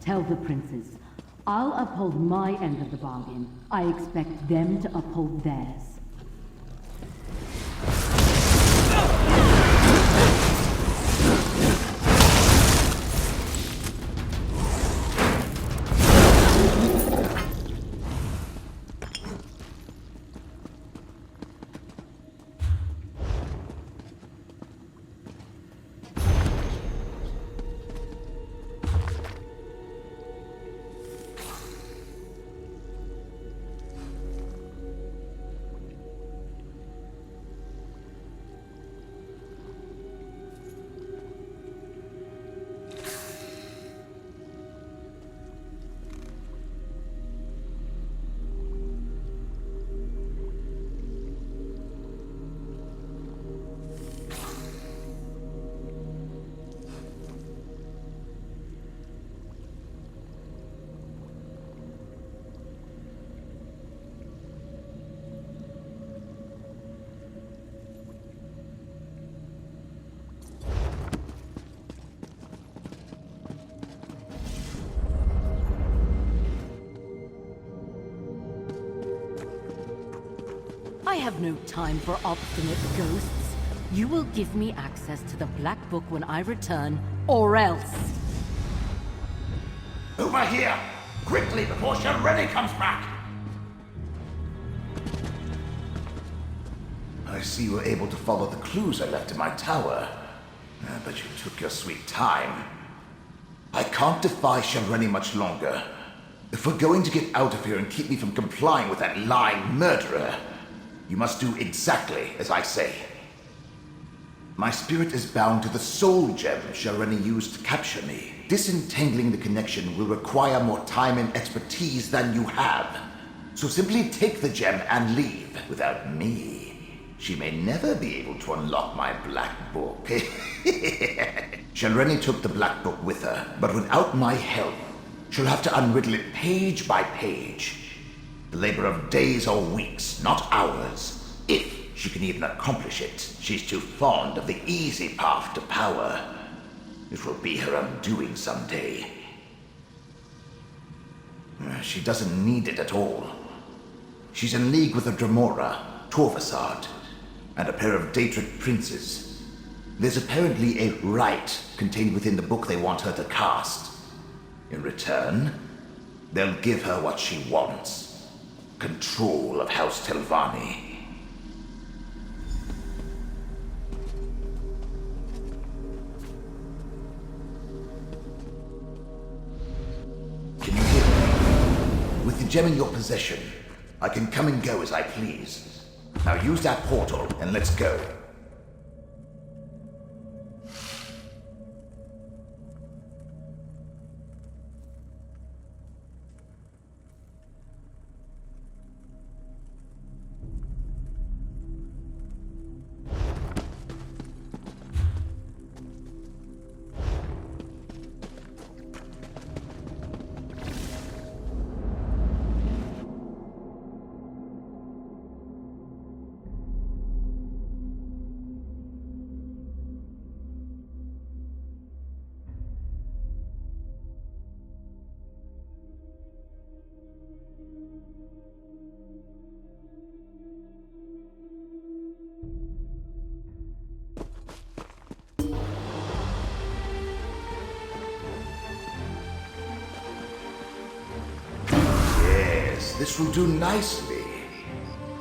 Tell the princes, I'll uphold my end of the bargain. I expect them to uphold theirs. I have no time for obstinate ghosts. You will give me access to the Black Book when I return, or else. Over here! Quickly, before Shareni comes back! I see you were able to follow the clues I left in my tower. But you took your sweet time. I can't defy Shareni much longer. If we're going to get out of here and keep me from complying with that lying murderer, you must do exactly as I say. My spirit is bound to the soul gem Shareni used to capture me. Disentangling the connection will require more time and expertise than you have. So simply take the gem and leave. Without me, she may never be able to unlock my Black Book. Shareni took the Black Book with her, but without my help, she'll have to unriddle it page by page. The labor of days or weeks, not hours. If she can even accomplish it, she's too fond of the easy path to power. It will be her undoing someday. She doesn't need it at all. She's in league with a Dremora, Torvasad, and a pair of Daedric princes. There's apparently a rite contained within the book they want her to cast. In return, they'll give her what she wants. Control of House Telvanni. Can you hear me? With the gem in your possession, I can come and go as I please. Now use that portal and let's go. This will do nicely.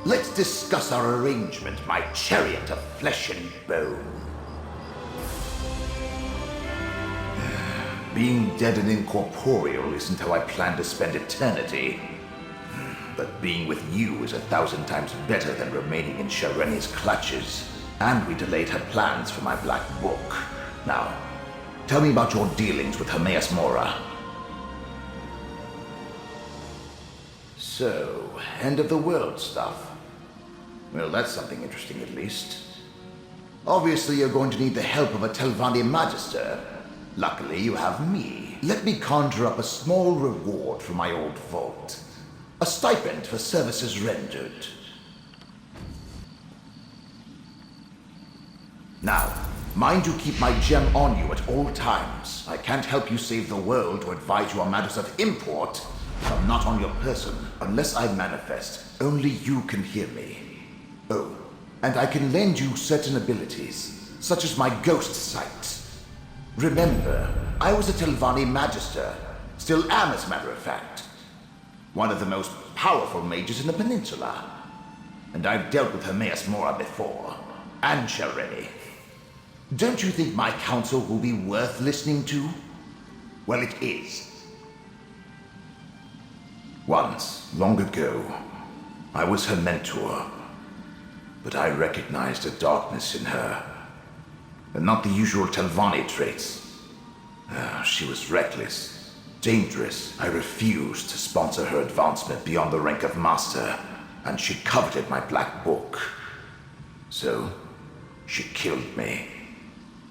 Let's discuss our arrangement, my chariot of flesh and bone. Being dead and incorporeal isn't how I plan to spend eternity. But being with you is 1,000 times better than remaining in Shareni's clutches. And we delayed her plans for my Black Book. Now, tell me about your dealings with Hermaeus Mora. So, end of the world stuff. Well, that's something interesting at least. Obviously, you're going to need the help of a Telvanni Magister. Luckily, you have me. Let me conjure up a small reward for my old vault. A stipend for services rendered. Now, Mind you keep my gem on you at all times. I can't help you save the world or advise you on matters of import. I'm not on your person. Unless I manifest, only you can hear me. Oh, and I can lend you certain abilities, such as my ghost sight. Remember, I was a Telvanni Magister. Still am, as a matter of fact. One of the most powerful mages in the peninsula. And I've dealt with Hermaeus Mora before. And Shalreni. Don't you think my counsel will be worth listening to? Well, it is. Once, long ago, I was her mentor. But I recognized a darkness in her. And not the usual Telvanni traits. She was reckless, dangerous. I refused to sponsor her advancement beyond the rank of master, and she coveted my black book. So, she killed me.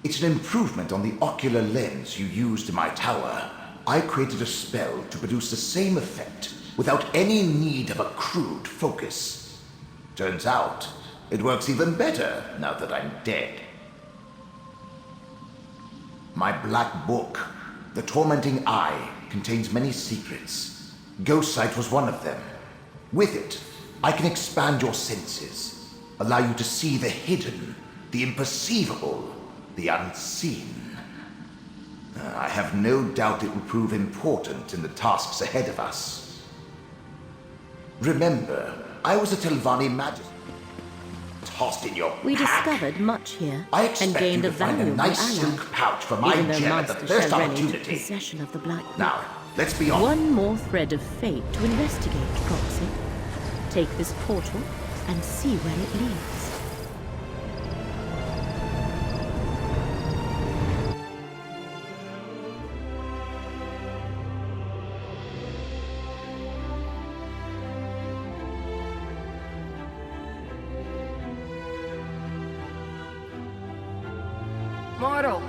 It's an improvement on the ocular lens you used in my tower. I created a spell to produce the same effect without any need of a crude focus. Turns out, it works even better now that I'm dead. My black book, The Tormenting Eye, contains many secrets. Ghost sight was one of them. With it, I can expand your senses, allow you to see the hidden, the imperceivable, the unseen. I have no doubt it will prove important in the tasks ahead of us. Remember, I was a Telvanni Magister. Tossed in your We pack. discovered much here I and expect gained you a to find a valuable nice ally, silk pouch for my even though gem at the Master first Shalreni took opportunity. possession of the Black Book. Now, let's be honest. One more thread of fate to investigate, Proxy. Take this portal and see where it leads. Mortal,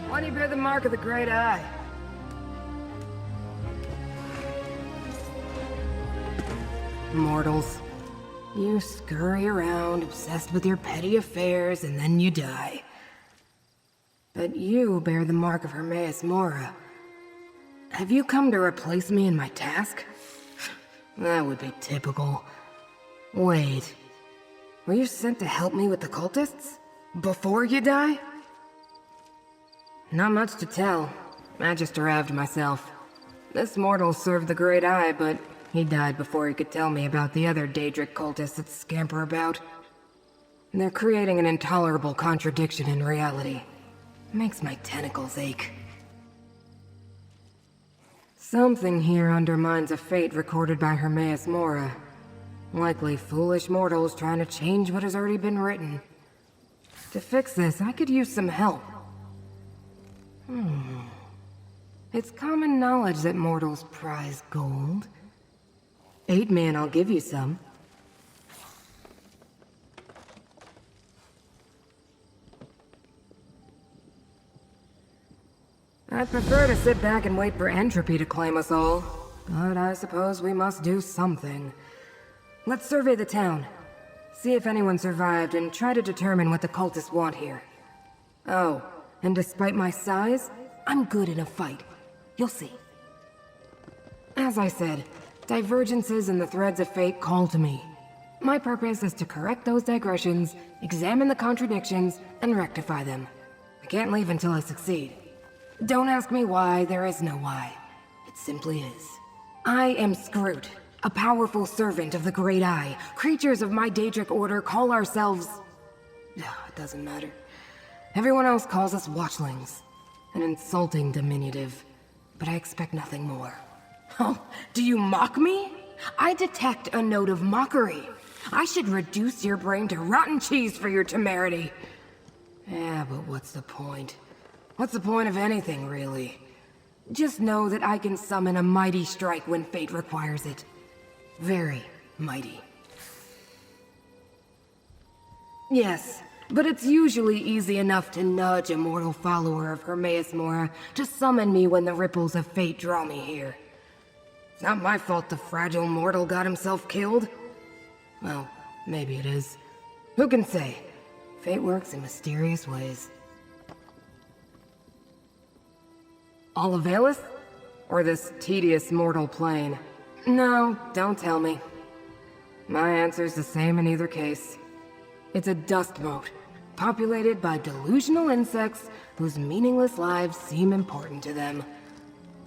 why do you bear the mark of the Great Eye? Mortals, you scurry around obsessed with your petty affairs and then you die. But you bear the mark of Hermaeus Mora. Have you come to replace me in my task? That would be typical. Wait, were you sent to help me with the cultists? Before you die? Not much to tell. I just arrived myself. This mortal served the Great Eye, but he died before he could tell me about the other Daedric cultists that scamper about. They're creating an intolerable contradiction in reality. Makes my tentacles ache. Something here undermines a fate recorded by Hermaeus Mora. Likely foolish mortals trying to change what has already been written. To fix this, I could use some help. It's common knowledge that mortals prize gold. 8 man, I'll give you some. I'd prefer to sit back and wait for entropy to claim us all. But I suppose we must do something. Let's survey the town. See if anyone survived and try to determine what the cultists want here. Oh, and despite my size, I'm good in a fight. You'll see. As I said, divergences in the threads of fate call to me. My purpose is to correct those digressions, examine the contradictions, and rectify them. I can't leave until I succeed. Don't ask me why, there is no why. It simply is. I am Scruut, a powerful servant of the Great Eye. Creatures of my Daedric order call ourselves... It doesn't matter. Everyone else calls us watchlings. An insulting diminutive. But I expect nothing more. Oh, do you mock me? I detect a note of mockery. I should reduce your brain to rotten cheese for your temerity. Yeah, but what's the point? What's the point of anything, really? Just know that I can summon a mighty strike when fate requires it. Very mighty. Yes, but it's usually easy enough to nudge a mortal follower of Hermaeus Mora to summon me when the ripples of fate draw me here. It's not my fault the fragile mortal got himself killed. Well, maybe it is. Who can say? Fate works in mysterious ways. Olivalis? Or this tedious mortal plane? No, don't tell me. My answer's the same in either case. It's a dust mote, populated by delusional insects whose meaningless lives seem important to them.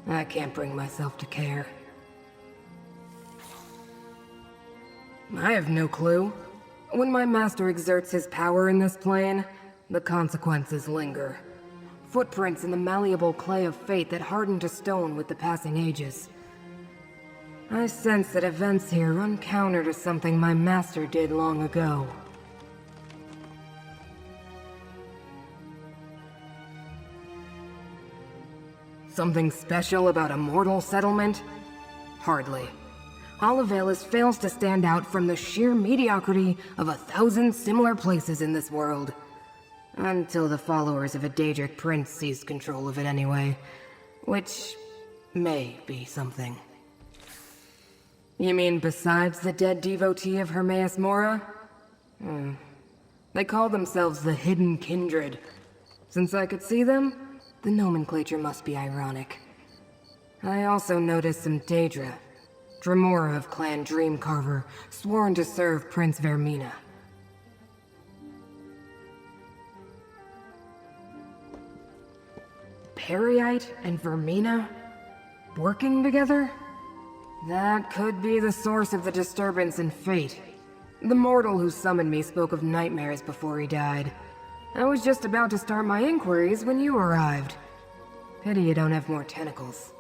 I can't bring myself to care. I have no clue. When my master exerts his power in this plane, the consequences linger. Footprints in the malleable clay of fate that harden to stone with the passing ages. I sense that events here run counter to something my master did long ago. Something special about a mortal settlement? Hardly. Olivalis fails to stand out from the sheer mediocrity of 1,000 similar places in this world. Until the followers of a Daedric prince seized control of it anyway. Which may be something. You mean besides the dead devotee of Hermaeus Mora? They call themselves the Hidden Kindred. Since I could see them, the nomenclature must be ironic. I also noticed some Daedra. Dremora of Clan Dreamcarver, sworn to serve Prince Vermina. Periite and Vermina? Working together? That could be the source of the disturbance in fate. The mortal who summoned me spoke of nightmares before he died. I was just about to start my inquiries when you arrived. Pity you don't have more tentacles.